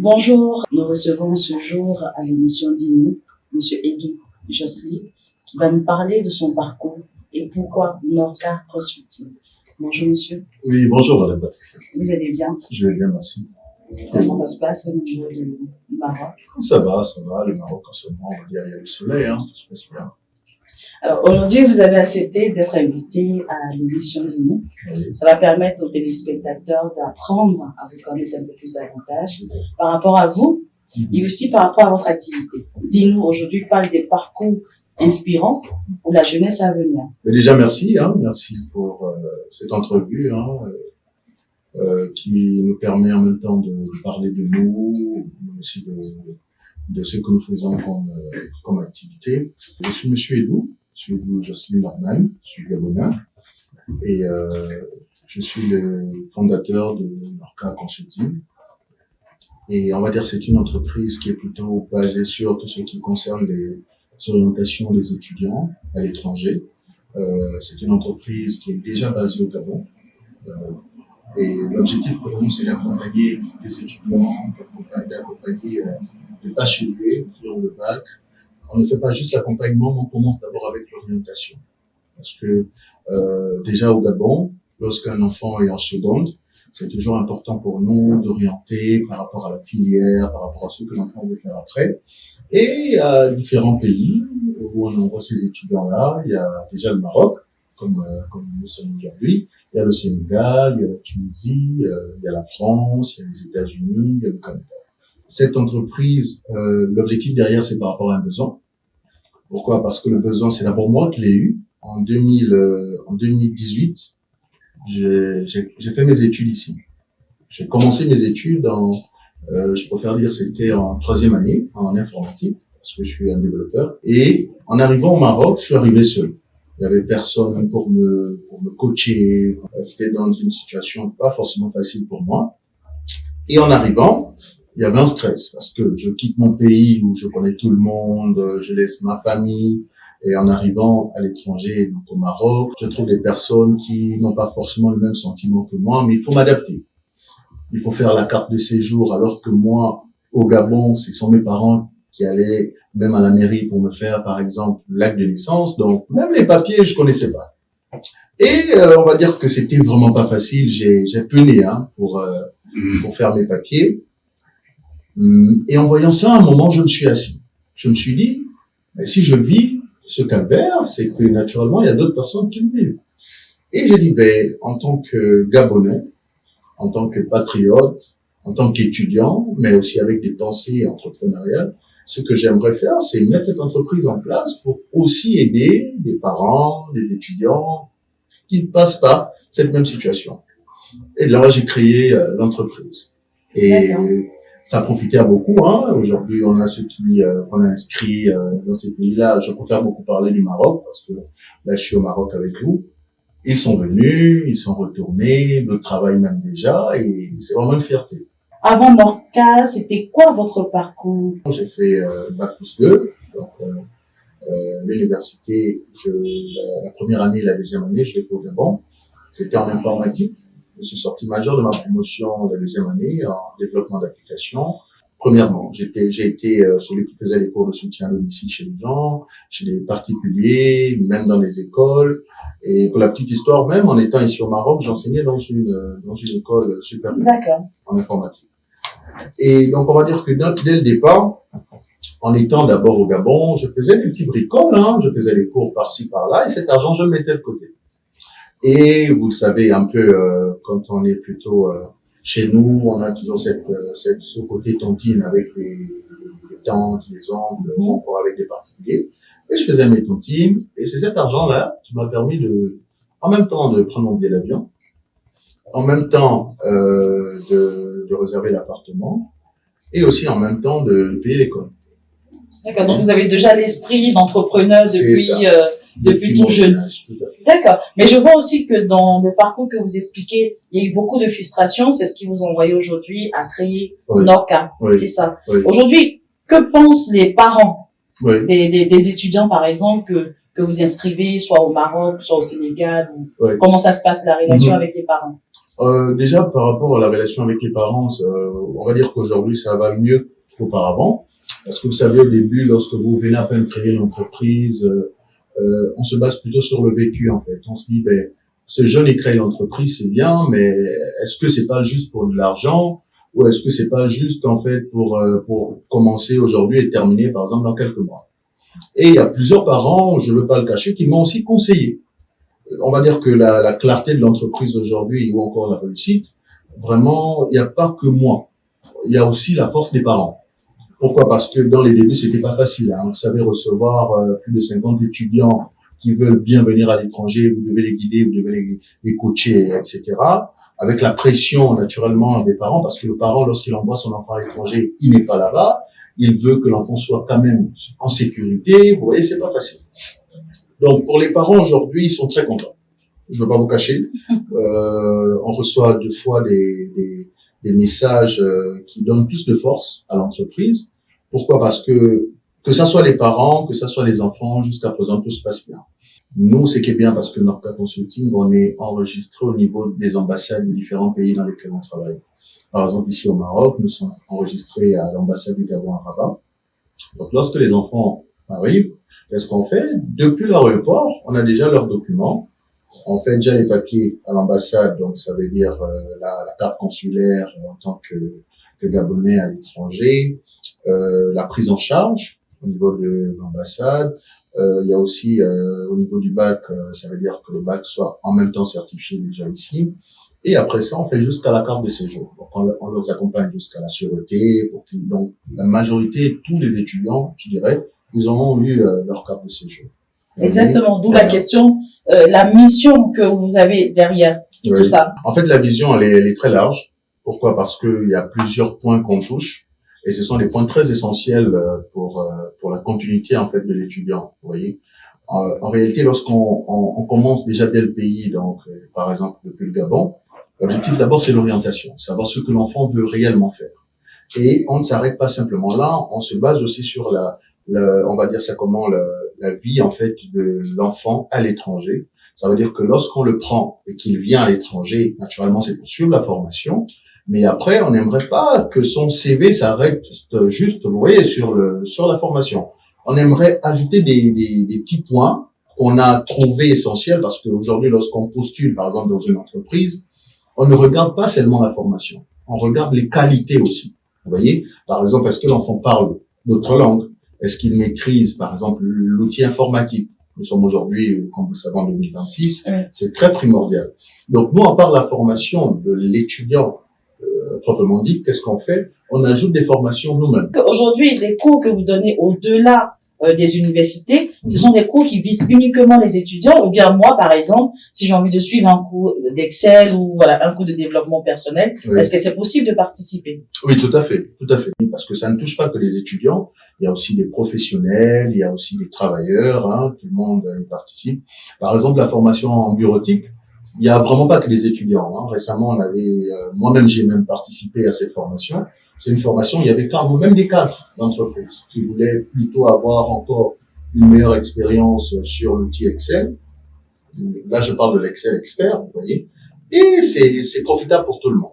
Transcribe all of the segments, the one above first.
Bonjour, nous recevons ce jour à l'émission d'Inou, M. Edou Josli, qui va nous parler de son parcours et pourquoi Norca Consulting. Bonjour monsieur. Oui, bonjour madame Patricia. Vous allez bien? Je vais bien, merci. Comment ça se passe au niveau du Maroc? Ça va, le Maroc en ce moment, on va dire, il y a le soleil, tout se passe bien. Alors aujourd'hui, vous avez accepté d'être invité à l'émission d'Inou. Oui. Ça va permettre aux téléspectateurs d'apprendre à vous connaître un peu plus davantage par rapport à vous et aussi par rapport à votre activité. D'Inou aujourd'hui parle des parcours inspirants pour la jeunesse à venir. Mais déjà, merci pour cette entrevue qui nous permet en même temps de parler de nous, mais aussi de ce que nous faisons comme activité. Je suis Monsieur Edou, Jocelyne Norman, je suis gabonais et je suis le fondateur de Norca Consulting. Et on va dire que c'est une entreprise qui est plutôt basée sur tout ce qui concerne les orientations des étudiants à l'étranger. C'est une entreprise qui est déjà basée au Gabon. Et l'objectif pour nous, c'est d'accompagner les étudiants, d'accompagner les bacheliers sur le bac. On ne fait pas juste l'accompagnement, on commence d'abord avec l'orientation. Parce que déjà au Gabon, lorsqu'un enfant est en seconde, c'est toujours important pour nous d'orienter par rapport à la filière, par rapport à ce que l'enfant veut faire après. Et il y a différents pays où on envoie ces étudiants-là. Il y a déjà le Maroc, comme nous sommes aujourd'hui. Il y a le Sénégal, il y a la Tunisie, il y a la France, il y a les États-Unis, il y a le Canada. Cette entreprise, l'objectif derrière, c'est par rapport à un besoin. Pourquoi? Parce que le besoin, c'est d'abord moi qui l'ai eu. En 2018, j'ai fait mes études ici. J'ai commencé mes études je préfère dire, c'était en 3e année, en informatique, parce que je suis un développeur. Et en arrivant au Maroc, je suis arrivé seul. Il y avait personne pour me coacher. C'était dans une situation pas forcément facile pour moi. Et en arrivant, il y avait un stress parce que je quitte mon pays où je connais tout le monde, je laisse ma famille. Et en arrivant à l'étranger, donc au Maroc, je trouve des personnes qui n'ont pas forcément le même sentiment que moi, mais il faut m'adapter. Il faut faire la carte de séjour, alors que moi, au Gabon, ce sont mes parents qui allaient même à la mairie pour me faire, par exemple, l'acte de naissance. Donc, même les papiers, je connaissais pas. Et on va dire que c'était vraiment pas facile. J'ai peiné pour faire mes papiers. Et en voyant ça, à un moment, je me suis assis. Je me suis dit, mais si je vis ce calvaire, c'est que naturellement, il y a d'autres personnes qui le vivent. Et j'ai dit, en tant que Gabonais, en tant que patriote, en tant qu'étudiant, mais aussi avec des pensées entrepreneuriales, ce que j'aimerais faire, c'est mettre cette entreprise en place pour aussi aider les parents, les étudiants qui ne passent pas cette même situation. Et là, j'ai créé l'entreprise. Et ça a profité à beaucoup. Aujourd'hui, on a ceux qu'on a inscrits dans ces pays-là. Je préfère beaucoup parler du Maroc parce que là, je suis au Maroc avec vous. Ils sont venus, ils sont retournés, d'autres travaillent même déjà et c'est vraiment une fierté. Avant Norca, c'était quoi votre parcours? J'ai fait Bac+2, donc l'université, la première année et la deuxième année, je l'ai fait au Gabon. C'était en informatique. Je suis sorti major de ma promotion la deuxième année en développement d'applications. Premièrement, j'ai été celui qui faisait les cours de soutien à domicile chez les gens, chez les particuliers, même dans les écoles. Et pour la petite histoire, même en étant ici au Maroc, j'enseignais dans une école supérieure en informatique. Et donc, on va dire que dès le départ, en étant d'abord au Gabon, je faisais des petits bricoles, je faisais les cours par-ci, par-là, et cet argent, je le mettais de côté. Et vous le savez un peu, quand on est plutôt chez nous, on a toujours ce côté tontine avec les tantes, les oncles, encore avec des particuliers. Et je faisais mes tontines, et c'est cet argent-là qui m'a permis en même temps de prendre mon billet d'avion, en même temps de réserver l'appartement, et aussi en même temps de payer l'école. D'accord, donc vous avez déjà l'esprit d'entrepreneur depuis tout jeune. D'accord. Mais je vois aussi que dans le parcours que vous expliquez, il y a eu beaucoup de frustration. C'est ce qui vous a envoyé aujourd'hui à créer Norca. Oui. C'est ça. Oui. Aujourd'hui, que pensent les parents des étudiants, par exemple, que vous inscrivez, soit au Maroc, soit au Sénégal? Comment ça se passe, la relation avec les parents? Déjà, par rapport à la relation avec les parents, on va dire qu'aujourd'hui, ça va mieux qu'auparavant. Parce que vous savez, au début, lorsque vous venez à peine créer une entreprise, on se base plutôt sur le vécu, en fait. On se dit, ben, ce jeune, il crée l'entreprise, c'est bien, mais est-ce que c'est pas juste pour de l'argent, ou est-ce que c'est pas juste, en fait, pour commencer aujourd'hui et terminer, par exemple, dans quelques mois? Et il y a plusieurs parents, je veux pas le cacher, qui m'ont aussi conseillé. On va dire que la clarté de l'entreprise aujourd'hui, ou encore la réussite, vraiment, il n'y a pas que moi. Il y a aussi la force des parents. Pourquoi? Parce que dans les débuts, c'était pas facile. Hein. Vous savez, recevoir plus de 50 étudiants qui veulent bien venir à l'étranger, vous devez les guider, vous devez les coacher, etc. Avec la pression, naturellement, des parents, parce que le parent, lorsqu'il envoie son enfant à l'étranger, il n'est pas là-bas. Il veut que l'enfant soit quand même en sécurité. Vous voyez, c'est pas facile. Donc, pour les parents, aujourd'hui, ils sont très contents. Je veux pas vous cacher. On reçoit deux fois des messages qui donnent plus de force à l'entreprise. Pourquoi? Parce que ça soit les parents, que ça soit les enfants, jusqu'à présent, tout se passe bien. Nous, c'est qui est bien parce que Norca Consulting, on est enregistré au niveau des ambassades des différents pays dans lesquels on travaille. Par exemple, ici au Maroc, nous sommes enregistrés à l'ambassade du Gabon à Rabat. Donc, lorsque les enfants arrivent, qu'est-ce qu'on fait? Depuis l'aéroport, on a déjà leurs documents. On fait déjà les papiers à l'ambassade, donc ça veut dire la carte consulaire en tant que Gabonais à l'étranger, la prise en charge au niveau de l'ambassade. Il y a aussi au niveau du bac, ça veut dire que le bac soit en même temps certifié déjà ici. Et après ça, on fait jusqu'à la carte de séjour. Donc on les accompagne jusqu'à la sûreté. Donc la majorité, tous les étudiants, je dirais, ils ont eu leur carte de séjour. Exactement, d'où la question, la mission que vous avez derrière tout ça. En fait, la vision, elle est très large. Pourquoi? Parce qu'il y a plusieurs points qu'on touche et ce sont des points très essentiels pour la continuité en fait de l'étudiant. Vous voyez, en réalité, lorsqu'on commence déjà dès le pays, donc par exemple depuis le Gabon, l'objectif d'abord c'est l'orientation, savoir ce que l'enfant veut réellement faire. Et on ne s'arrête pas simplement là, on se base aussi sur on va dire ça comment, la vie en fait de l'enfant à l'étranger. Ça veut dire que lorsqu'on le prend et qu'il vient à l'étranger, naturellement c'est pour suivre la formation, mais après on n'aimerait pas que son CV s'arrête juste, vous voyez, sur la formation. On aimerait ajouter des petits points qu'on a trouvés essentiels, parce qu'aujourd'hui lorsqu'on postule par exemple dans une entreprise, on ne regarde pas seulement la formation, on regarde les qualités aussi. Vous voyez, par exemple, est-ce que l'enfant parle d'autres langues? Est-ce qu'il maîtrise, par exemple, l'outil informatique? Nous sommes aujourd'hui, comme vous le savez, en 2026, c'est très primordial. Donc, nous, à part la formation de l'étudiant proprement dit, qu'est-ce qu'on fait? On ajoute des formations nous-mêmes. Aujourd'hui, les cours que vous donnez au-delà des universités, ce sont des cours qui visent uniquement les étudiants, ou bien moi, par exemple, si j'ai envie de suivre un cours d'Excel ou voilà un cours de développement personnel, est-ce que c'est possible de participer? Oui, tout à fait, parce que ça ne touche pas que les étudiants, il y a aussi des professionnels, il y a aussi des travailleurs, hein, tout le monde y participe. Par exemple, la formation en bureautique, il y a vraiment pas que les étudiants. Hein. Récemment, on avait, moi-même, j'ai même participé à cette formation. C'est une formation, il y avait même des cadres d'entreprise qui voulaient plutôt avoir encore une meilleure expérience sur l'outil Excel. Là, je parle de l'Excel expert, vous voyez. Et c'est profitable pour tout le monde.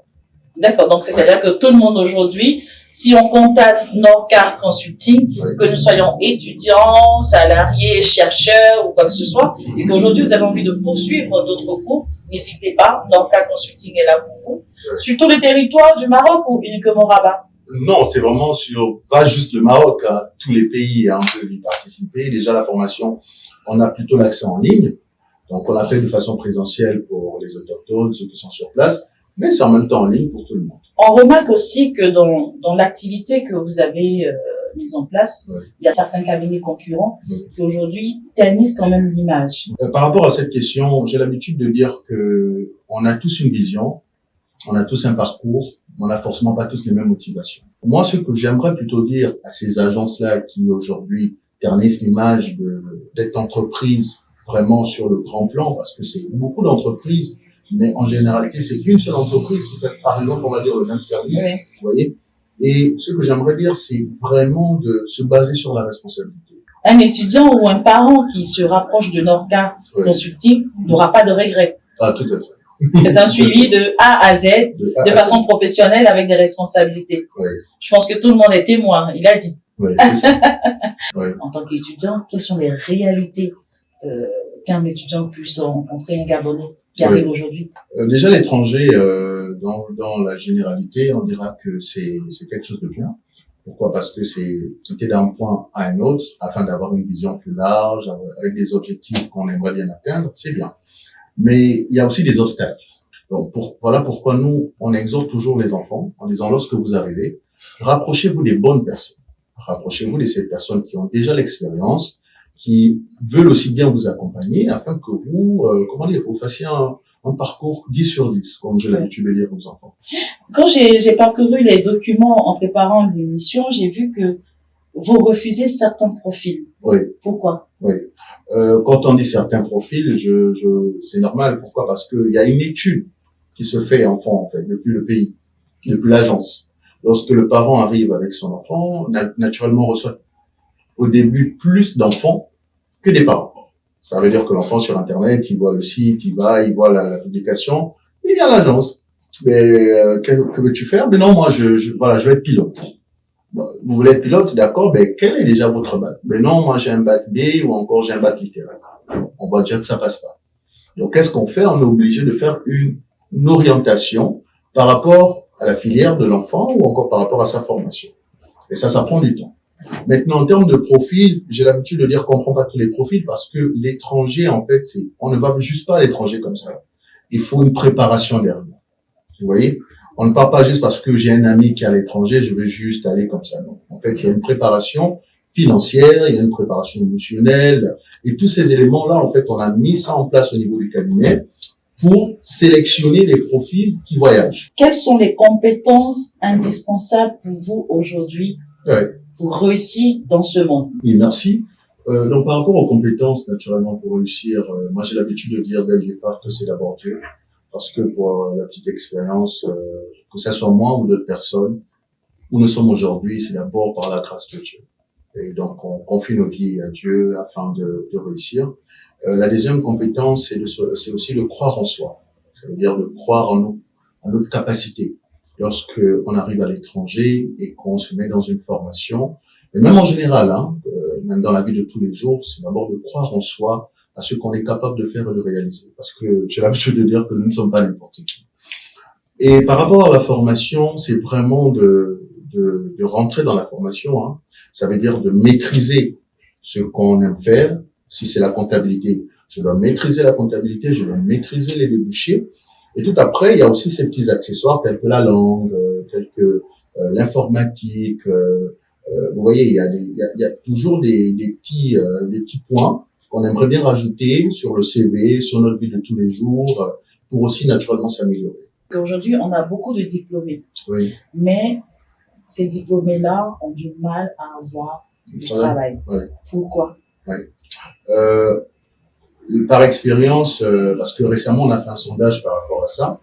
D'accord, donc c'est-à-dire que tout le monde aujourd'hui, si on contacte Norca Consulting, que nous soyons étudiants, salariés, chercheurs ou quoi que ce soit, et qu'aujourd'hui vous avez envie de poursuivre d'autres cours, n'hésitez pas, Norca Consulting est là pour vous. Sur tout le territoire du Maroc ou uniquement Rabat? Non, c'est vraiment sur, pas juste le Maroc, hein, tous les pays hein, peuvent y participer. Déjà, la formation, on a plutôt l'accès en ligne. Donc, on l'a fait de façon présentielle pour les autochtones, ceux qui sont sur place, mais c'est en même temps en ligne pour tout le monde. On remarque aussi que dans l'activité que vous avez mise en place, il y a certains cabinets concurrents qui aujourd'hui ternissent quand même l'image. Par rapport à cette question, j'ai l'habitude de dire que on a tous une vision, on a tous un parcours, on n'a forcément pas tous les mêmes motivations. Moi, ce que j'aimerais plutôt dire à ces agences-là qui aujourd'hui ternissent l'image de cette entreprise vraiment sur le grand plan, parce que c'est beaucoup d'entreprises, mais en généralité, c'est une seule entreprise qui fait, par exemple, on va dire le même service, Oui. vous voyez. Et ce que j'aimerais dire, c'est vraiment de se baser sur la responsabilité. Un étudiant ou un parent qui se rapproche de Norca Oui. Consulting n'aura pas de regrets. Ah, tout à fait. C'est un suivi de A à Z, de À façon professionnelle, avec des responsabilités. Oui. Je pense que tout le monde est témoin, il a dit. Oui, c'est ça. Oui. En tant qu'étudiant, quelles sont les réalités qu'un étudiant puisse rencontrer, un Gabonais qui Oui. arrive aujourd'hui? Déjà, l'étranger, dans la généralité, on dira que c'est quelque chose de bien. Pourquoi? Parce que c'est quitter d'un point à un autre afin d'avoir une vision plus large, avec des objectifs qu'on aimerait bien atteindre, c'est bien. Mais il y a aussi des obstacles. Donc, voilà pourquoi nous, on exhorte toujours les enfants en disant, lorsque vous arrivez, rapprochez-vous des bonnes personnes. Rapprochez-vous de ces personnes qui ont déjà l'expérience, qui veulent aussi bien vous accompagner afin que vous, vous fassiez un parcours 10 sur 10, comme j'ai l'habitude de dire aux enfants. Quand j'ai parcouru les documents en préparant l'émission, j'ai vu que vous refusez certains profils. Oui. Pourquoi? Oui. Quand on dit certains profils, c'est normal. Pourquoi? Parce qu'il y a une étude qui se fait en fait, depuis le pays, depuis l'agence. Lorsque le parent arrive avec son enfant, naturellement reçoit au début plus d'enfants que des parents. Ça veut dire que l'enfant sur Internet, il voit le site, il voit la publication, il vient à l'agence. Mais que veux-tu faire? Mais non, moi je vais être pilote. Bon, vous voulez être pilote, d'accord? Ben quel est déjà votre bac? Ben non, moi j'ai un bac B ou encore j'ai un bac littéraire. On va dire que ça passe pas. Donc qu'est-ce qu'on fait? On est obligé de faire une orientation par rapport à la filière de l'enfant ou encore par rapport à sa formation. Et ça prend du temps. Maintenant, en termes de profil, j'ai l'habitude de dire qu'on prend pas tous les profils parce que l'étranger, en fait, on ne va juste pas à l'étranger comme ça. Il faut une préparation derrière. Vous voyez? On ne part pas juste parce que j'ai un ami qui est à l'étranger, je vais juste aller comme ça. Non. En fait, il y a une préparation financière, il y a une préparation émotionnelle, et tous ces éléments-là, en fait, on a mis ça en place au niveau du cabinet pour sélectionner les profils qui voyagent. Quelles sont les compétences indispensables pour vous aujourd'hui pour réussir dans ce monde? Oui, merci. Donc, par rapport aux compétences, naturellement, pour réussir, moi, j'ai l'habitude de dire dès le départ que c'est d'abord Dieu. Parce que pour la petite expérience, que ça soit moi ou d'autres personnes, où nous sommes aujourd'hui, c'est d'abord par la grâce de Dieu. Et donc, on confie nos vies à Dieu afin de réussir. La deuxième compétence, c'est aussi de croire en soi. Ça veut dire de croire en nous, en notre capacité. Lorsque on arrive à l'étranger et qu'on se met dans une formation, et même en général, même dans la vie de tous les jours, c'est d'abord de croire en soi, à ce qu'on est capable de faire et de réaliser. Parce que j'ai l'habitude de dire que nous ne sommes pas n'importe qui. Et par rapport à la formation, c'est vraiment de rentrer dans la formation. Ça veut dire de maîtriser ce qu'on aime faire. Si c'est la comptabilité, je dois maîtriser la comptabilité, je dois maîtriser les débouchés. Et tout après, il y a aussi ces petits accessoires tels que la langue, tels que l'informatique. Vous voyez, il y a toujours des petits points qu'on aimerait bien rajouter sur le CV, sur notre vie de tous les jours, pour aussi naturellement s'améliorer. Aujourd'hui, on a beaucoup de diplômés. Oui. Mais ces diplômés-là ont du mal à avoir du travail. Oui. Pourquoi? Oui. Par expérience, parce que récemment, on a fait un sondage par rapport à ça,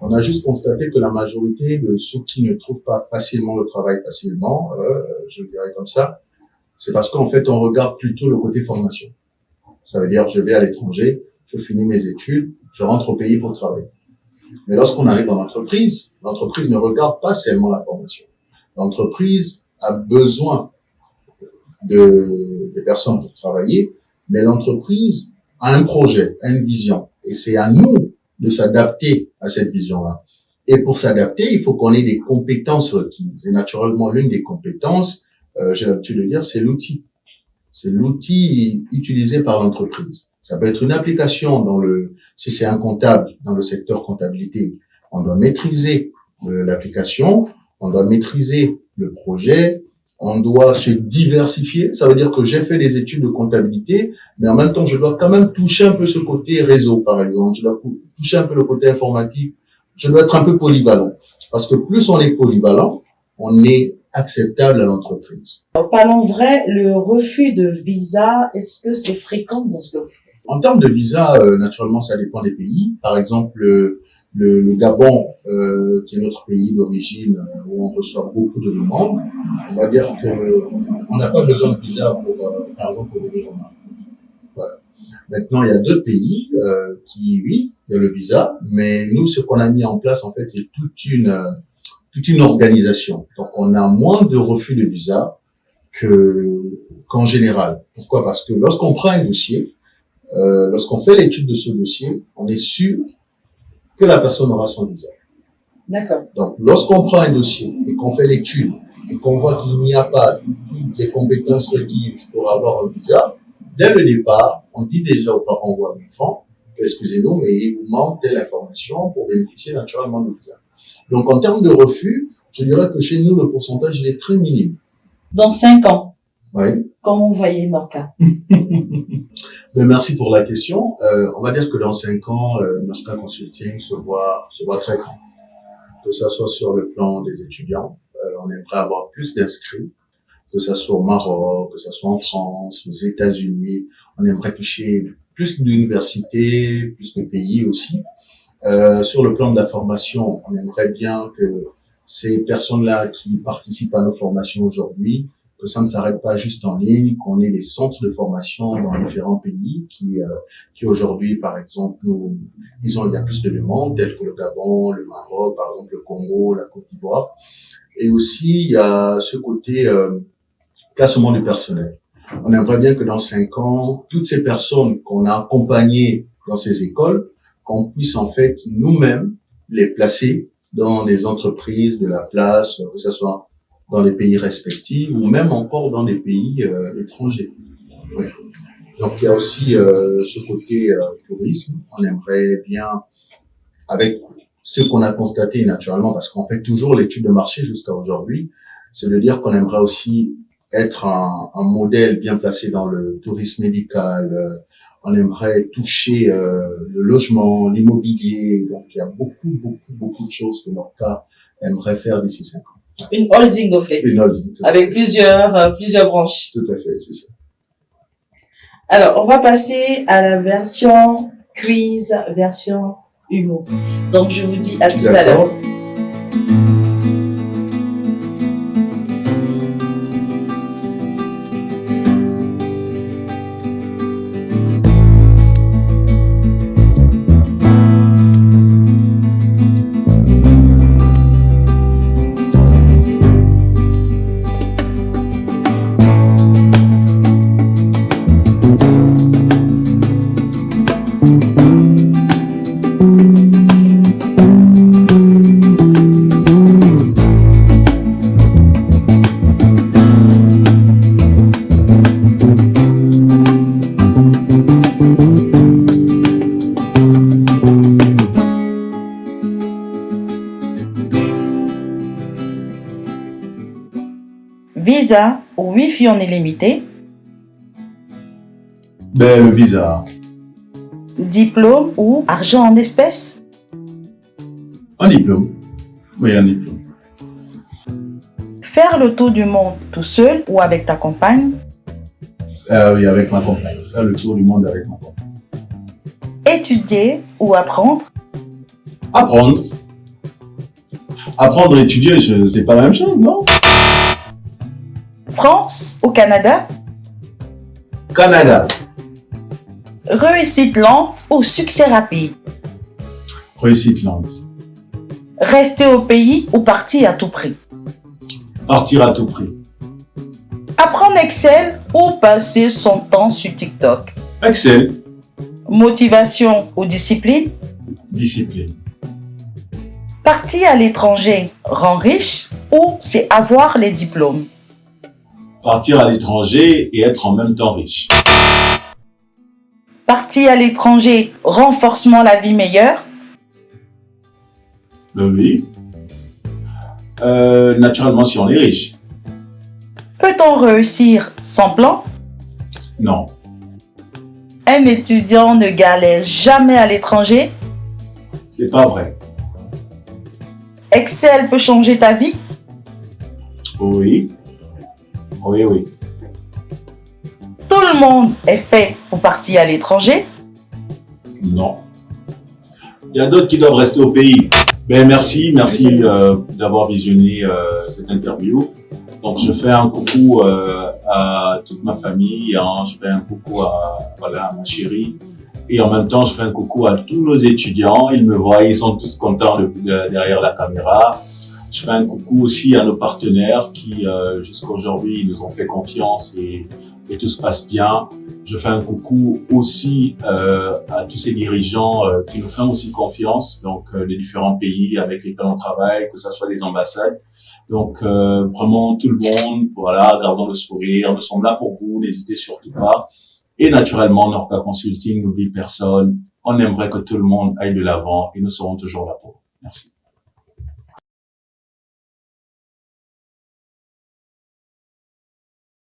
on a juste constaté que la majorité de ceux qui ne trouvent pas facilement le travail facilement, je le dirais comme ça, c'est parce qu'en fait, on regarde plutôt le côté formation. Ça veut dire, je vais à l'étranger, je finis mes études, je rentre au pays pour travailler. Mais lorsqu'on arrive dans l'entreprise ne regarde pas seulement la formation. L'entreprise a besoin de personnes pour travailler, mais l'entreprise a un projet, a une vision. Et c'est à nous de s'adapter à cette vision-là. Et pour s'adapter, il faut qu'on ait des compétences requises. Et naturellement, l'une des compétences, j'ai l'habitude de dire, c'est l'outil. C'est l'outil utilisé par l'entreprise. Ça peut être une application si c'est un comptable dans le secteur comptabilité, on doit maîtriser l'application, on doit maîtriser le projet, on doit se diversifier. Ça veut dire que j'ai fait des études de comptabilité, mais en même temps, je dois quand même toucher un peu ce côté réseau, par exemple. Je dois toucher un peu le côté informatique. je dois être un peu polyvalent. Parce que plus on est polyvalent, on est acceptable à l'entreprise. Parlons vrai, le refus de visa, est-ce que c'est fréquent dans ce que vous faites? En termes de visa, naturellement, ça dépend des pays. Par exemple, le Gabon, qui est notre pays d'origine, où on reçoit beaucoup de demandes, on va dire que on n'a pas besoin de visa pour, par exemple, pour venir au Maroc. Voilà. Maintenant, il y a d'autres pays qui, oui, il y a le visa, mais nous, ce qu'on a mis en place, en fait, c'est toute une organisation. Donc, on a moins de refus de visa qu'en général. Pourquoi? Parce que lorsqu'on prend un dossier, lorsqu'on fait l'étude de ce dossier, on est sûr que la personne aura son visa. D'accord. Donc, lorsqu'on prend un dossier et qu'on fait l'étude et qu'on voit qu'il n'y a pas toutes les compétences requises pour avoir un visa, dès le départ, on dit déjà aux parents ou à l'enfant, excusez-nous, mais il vous manque telle information pour bénéficier naturellement du visa. Donc, en termes de refus, je dirais que chez nous, le pourcentage il est très minime. Dans 5 ans, Oui. comment vous voyez Norca? Ben, merci pour la question. On va dire que dans 5 ans, Norca Consulting se voit très grand. Que ça soit sur le plan des étudiants, on aimerait avoir plus d'inscrits, que ça soit au Maroc, que ça soit en France, aux États-Unis. On aimerait toucher plus d'universités, plus de pays aussi. Sur le plan de la formation, on aimerait bien que ces personnes-là qui participent à nos formations aujourd'hui, que ça ne s'arrête pas juste en ligne, qu'on ait des centres de formation dans différents pays qui aujourd'hui, par exemple, il y a plus de demandes, telles que le Gabon, le Maroc, par exemple, le Congo, la Côte d'Ivoire. Et aussi, il y a ce côté placement du personnel. On aimerait bien que dans 5 ans, toutes ces personnes qu'on a accompagnées dans ces écoles, qu'on puisse en fait nous-mêmes les placer dans des entreprises de la place, que ce soit dans les pays respectifs ou même encore dans des pays étrangers. Ouais. Donc il y a aussi ce côté tourisme. On aimerait bien, avec ce qu'on a constaté naturellement, parce qu'on fait toujours l'étude de marché jusqu'à aujourd'hui, c'est de dire qu'on aimerait aussi être un modèle bien placé dans le tourisme médical. On aimerait toucher le logement, l'immobilier. Donc il y a beaucoup de choses que Norca aimerait faire d'ici 5 ans. Une holding au fait. Une holding. Avec plusieurs branches. Tout à fait, c'est ça. Alors, on va passer à la version quiz, version humour. Donc, je vous dis à tout à l'heure. Visa ou Wi-Fi en illimité? Ben, le visa. Diplôme ou argent en espèces? Un diplôme. Oui, un diplôme. Faire le tour du monde tout seul ou avec ta compagne? Oui, avec ma compagne. Faire le tour du monde avec ma compagne. Étudier ou apprendre? Apprendre. Apprendre et étudier, c'est pas la même chose, non? France ou Canada? Canada. Réussite lente ou succès rapide? Réussite lente. Rester au pays ou partir à tout prix? Partir à tout prix. Apprendre Excel ou passer son temps sur TikTok? Excel. Motivation ou discipline? Discipline. Partir à l'étranger rend riche ou c'est avoir les diplômes? Partir à l'étranger et être en même temps riche. Partir à l'étranger renforcement la vie meilleure? Oui. Naturellement, si on est riche. Peut-on réussir sans plan? Non. Un étudiant ne galère jamais à l'étranger? C'est pas vrai. Excel peut changer ta vie? Oui. Oui, oui. Tout le monde est fait pour partir à l'étranger? Non. Il y a d'autres qui doivent rester au pays. Ben merci d'avoir visionné cette interview. Donc je fais un coucou à toute ma famille, hein, je fais un coucou à ma chérie, et en même temps je fais un coucou à tous nos étudiants. Ils me voient, ils sont tous contents derrière la caméra. Je fais un coucou aussi à nos partenaires qui jusqu'à aujourd'hui nous ont fait confiance et tout se passe bien. Je fais un coucou aussi à tous ces dirigeants qui nous font aussi confiance, donc les différents pays avec lesquels on travaille, que ce soit les ambassades. Donc vraiment tout le monde, voilà, gardons le sourire, nous sommes là pour vous, n'hésitez surtout pas. Et naturellement, Norca Consulting n'oublie personne. On aimerait que tout le monde aille de l'avant et nous serons toujours là pour vous. Merci.